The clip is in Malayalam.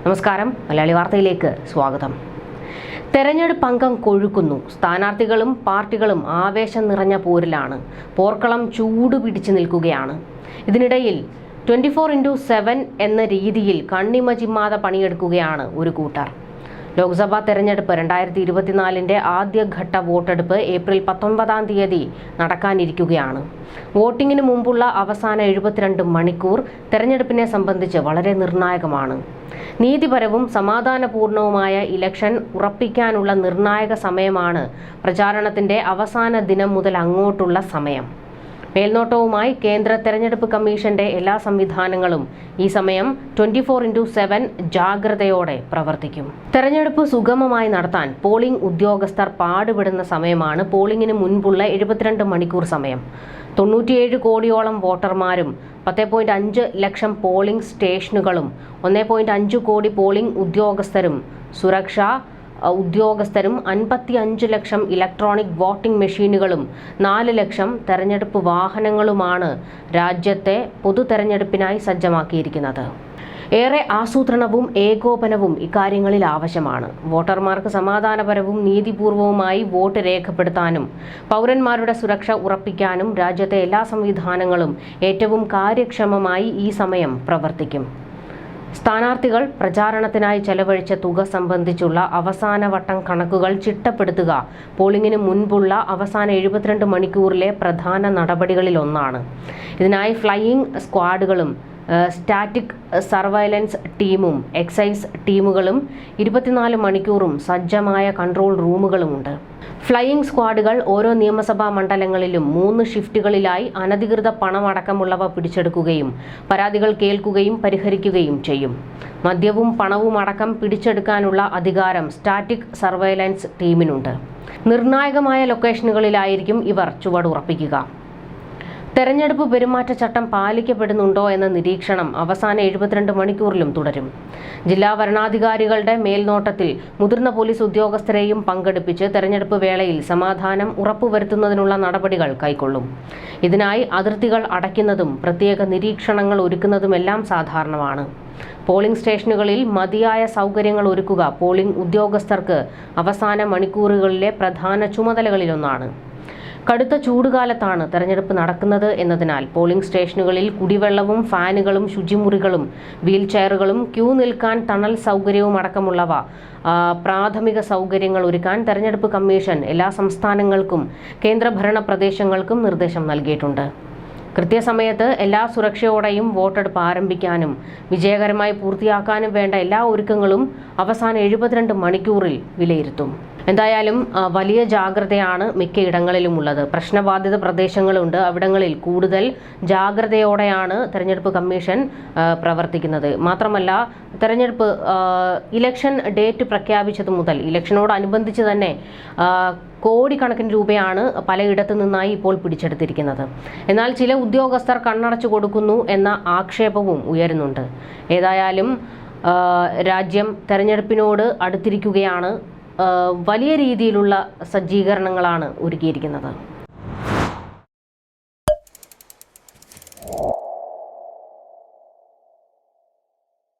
നമസ്കാരം, മലയാളി വാർത്തയിലേക്ക് സ്വാഗതം. തെരഞ്ഞെടുപ്പ് അംഗം കൊഴുക്കുന്നു. സ്ഥാനാർത്ഥികളും പാർട്ടികളും ആവേശം നിറഞ്ഞ പോരിലാണ്. പോർക്കളം ചൂട് പിടിച്ചു നിൽക്കുകയാണ്. ഇതിനിടയിൽ 24x7 എന്ന രീതിയിൽ കണ്ണിമ ചിമ്മാതെ പണിയെടുക്കുകയാണ് ഒരു കൂട്ടർ. ലോക്സഭാ തെരഞ്ഞെടുപ്പ് 2024 ആദ്യഘട്ട വോട്ടെടുപ്പ് ഏപ്രിൽ 19 തീയതി നടക്കാനിരിക്കുകയാണ്. വോട്ടിങ്ങിന് മുമ്പുള്ള അവസാന 72 മണിക്കൂർ തെരഞ്ഞെടുപ്പിനെ സംബന്ധിച്ച് വളരെ നിർണായകമാണ്. നീതിപരവും സമാധാനപൂർണവുമായ ഇലക്ഷൻ ഉറപ്പിക്കാനുള്ള നിർണായക സമയമാണ് പ്രചാരണത്തിന്റെ അവസാന ദിനം മുതൽ അങ്ങോട്ടുള്ള സമയം. മേൽനോട്ടവുമായി കേന്ദ്ര തെരഞ്ഞെടുപ്പ് കമ്മീഷന്റെ എല്ലാ സംവിധാനങ്ങളും ഈ സമയം 24x7 ജാഗ്രതയോടെ പ്രവർത്തിക്കും. തെരഞ്ഞെടുപ്പ് സുഗമമായി നടത്താൻ പോളിംഗ് ഉദ്യോഗസ്ഥർ പാടുപെടുന്ന സമയമാണ് പോളിംഗിന് മുൻപുള്ള 72 മണിക്കൂർ സമയം. 97 കോടിയോളം വോട്ടർമാരും 10.5 ലക്ഷം പോളിംഗ് സ്റ്റേഷനുകളും 1.5 കോടി പോളിംഗ് ഉദ്യോഗസ്ഥരും സുരക്ഷാ ഉദ്യോഗസ്ഥരും 55 ലക്ഷം ഇലക്ട്രോണിക് വോട്ടിംഗ് മെഷീനുകളും 4 ലക്ഷം തെരഞ്ഞെടുപ്പ് വാഹനങ്ങളുമാണ് രാജ്യത്തെ പൊതു തെരഞ്ഞെടുപ്പിനായി സജ്ജമാക്കിയിരിക്കുന്നത്. ഏറെ ആസൂത്രണവും ഏകോപനവും ഇക്കാര്യങ്ങളിൽ ആവശ്യമാണ്. വോട്ടർമാർക്ക് സമാധാനപരവും നീതിപൂർവവുമായി വോട്ട് രേഖപ്പെടുത്താനും പൗരന്മാരുടെ സുരക്ഷ ഉറപ്പിക്കാനും രാജ്യത്തെ എല്ലാ സംവിധാനങ്ങളും ഏറ്റവും കാര്യക്ഷമമായി ഈ സമയം പ്രവർത്തിക്കും. സ്ഥാനാർത്ഥികൾ പ്രചാരണത്തിനായി ചെലവഴിച്ച തുക സംബന്ധിച്ചുള്ള അവസാനവട്ടം കണക്കുകൾ ചിട്ടപ്പെടുത്തുക പോളിംഗിന് മുൻപുള്ള അവസാന 72 മണിക്കൂറിലെ പ്രധാന നടപടികളിലൊന്നാണ്. ഇതിനായി ഫ്ലൈയിങ് സ്ക്വാഡുകളും സ്റ്റാറ്റിക് സർവൈലൻസ് ടീമും എക്സൈസ് ടീമുകളും 24 മണിക്കൂറും സജ്ജമായ കൺട്രോൾ റൂമുകളുമുണ്ട്. ഫ്ലൈയിങ് സ്ക്വാഡുകൾ ഓരോ നിയമസഭാ മണ്ഡലങ്ങളിലും 3 ഷിഫ്റ്റുകളിലായി അനധികൃത പണമടക്കമുള്ളവ പിടിച്ചെടുക്കുകയും പരാതികൾ കേൾക്കുകയും പരിഹരിക്കുകയും ചെയ്യും. മദ്യവും പണവും അടക്കം പിടിച്ചെടുക്കാനുള്ള അധികാരം സ്റ്റാറ്റിക് സർവൈലൻസ് ടീമിനുണ്ട്. നിർണായകമായ ലൊക്കേഷനുകളിലായിരിക്കും ഇവർ ചുവടുറപ്പിക്കുക. തെരഞ്ഞെടുപ്പ് പെരുമാറ്റച്ചട്ടം പാലിക്കപ്പെടുന്നുണ്ടോ എന്ന നിരീക്ഷണം അവസാന 72 മണിക്കൂറിലും തുടരും. ജില്ലാ വരണാധികാരികളുടെ മേൽനോട്ടത്തിൽ മുതിർന്ന പോലീസ് ഉദ്യോഗസ്ഥരെയും പങ്കെടുപ്പിച്ച് തെരഞ്ഞെടുപ്പ് വേളയിൽ സമാധാനം ഉറപ്പുവരുത്തുന്നതിനുള്ള നടപടികൾ കൈക്കൊള്ളും. ഇതിനായി അതിർത്തികൾ അടയ്ക്കുന്നതും പ്രത്യേക നിരീക്ഷണങ്ങൾ ഒരുക്കുന്നതുമെല്ലാം സാധാരണമാണ്. പോളിംഗ് സ്റ്റേഷനുകളിൽ മതിയായ സൗകര്യങ്ങൾ ഒരുക്കുക പോളിംഗ് ഉദ്യോഗസ്ഥർക്ക് അവസാന മണിക്കൂറുകളിലെ പ്രധാന ചുമതലകളിലൊന്നാണ്. കടുത്ത ചൂടുകാലത്താണ് തെരഞ്ഞെടുപ്പ് നടക്കുന്നത് എന്നതിനാൽ പോളിംഗ് സ്റ്റേഷനുകളിൽ കുടിവെള്ളവും ഫാനുകളും ശുചിമുറികളും വീൽചെയറുകളും ക്യൂ നിൽക്കാൻ തണൽ സൗകര്യവും അടക്കമുള്ളവ പ്രാഥമിക സൗകര്യങ്ങൾ ഒരുക്കാൻ തെരഞ്ഞെടുപ്പ് കമ്മീഷൻ എല്ലാ സംസ്ഥാനങ്ങൾക്കും കേന്ദ്രഭരണ പ്രദേശങ്ങൾക്കും നിർദ്ദേശം നൽകിയിട്ടുണ്ട്. കൃത്യസമയത്ത് എല്ലാ സുരക്ഷയോടെയും വോട്ടെടുപ്പ് ആരംഭിക്കാനും വിജയകരമായി പൂർത്തിയാക്കാനും വേണ്ട എല്ലാ ഒരുക്കങ്ങളും അവസാന 72 മണിക്കൂറിൽ വിലയിരുത്തും. എന്തായാലും വലിയ ജാഗ്രതയാണ് മിക്കയിടങ്ങളിലും ഉള്ളത്. പ്രശ്നബാധിത പ്രദേശങ്ങളുണ്ട്. അവിടങ്ങളിൽ കൂടുതൽ ജാഗ്രതയോടെയാണ് തെരഞ്ഞെടുപ്പ് കമ്മീഷൻ പ്രവർത്തിക്കുന്നത്. മാത്രമല്ല, തെരഞ്ഞെടുപ്പ് ഇലക്ഷൻ ഡേറ്റ് പ്രഖ്യാപിച്ചത് മുതൽ ഇലക്ഷനോടനുബന്ധിച്ച് തന്നെ കോടിക്കണക്കിന് രൂപയാണ് പലയിടത്തു നിന്നായി ഇപ്പോൾ പിടിച്ചെടുത്തിരിക്കുന്നത്. എന്നാൽ ചില ഉദ്യോഗസ്ഥർ കണ്ണടച്ചു കൊടുക്കുന്നു എന്ന ആക്ഷേപവും ഉയരുന്നുണ്ട്. ഏതായാലും രാജ്യം തെരഞ്ഞെടുപ്പിനോട് അടുത്തിരിക്കുകയാണ്. വലിയ രീതിയിലുള്ള സജ്ജീകരണങ്ങളാണ് ഒരുക്കിയിരിക്കുന്നത്.